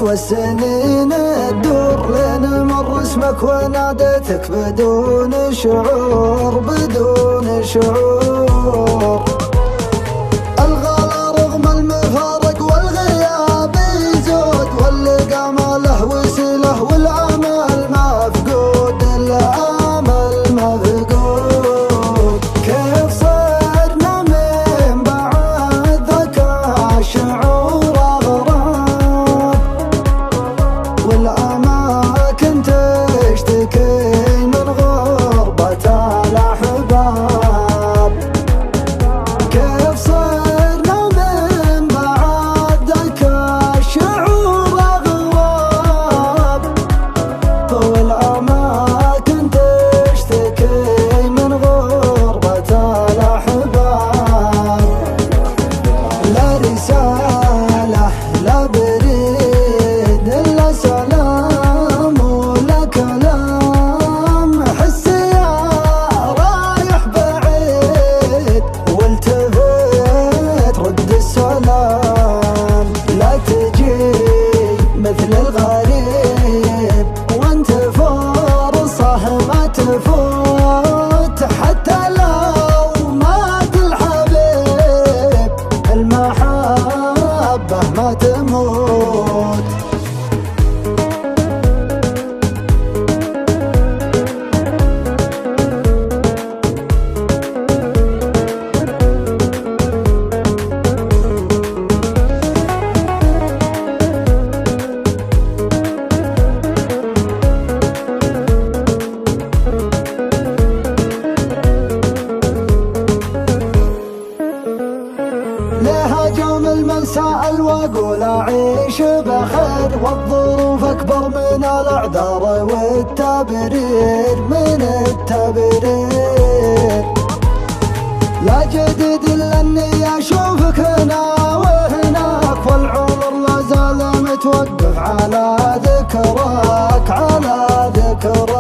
والسنين تدور لين مر اسمك وناديتك بدون شعور بدون شعور. الغلا رغم المفارق والغياب يزود، واللقا ما له وسيله والامل مفقود، الامل مفقود. كيف صرنا من بعد ذاك الشعور اغراب، والاماكن تشتكي من غربة الاحباب. كيف صرنا من بعد ذاك الشعور اغراب، والاماكن تشتكي من غربة الاحباب. لا رسالة لا بريد الا سلام ولا كلام، حس يا رايح بعيد والتفت رد السلام. لا تجي مثل الغريب وانت فرصة ما تفوت، حتى لو مات الحبيب المحبة ما تموت. لها جوم المساء واقول اعيش بخير، والظروف اكبر من الاعذار والتبرير من التبرير. لا جديد الا اني اشوفك هنا وهناك، والعمر لا زال متوقف على ذكرك على ذكرك.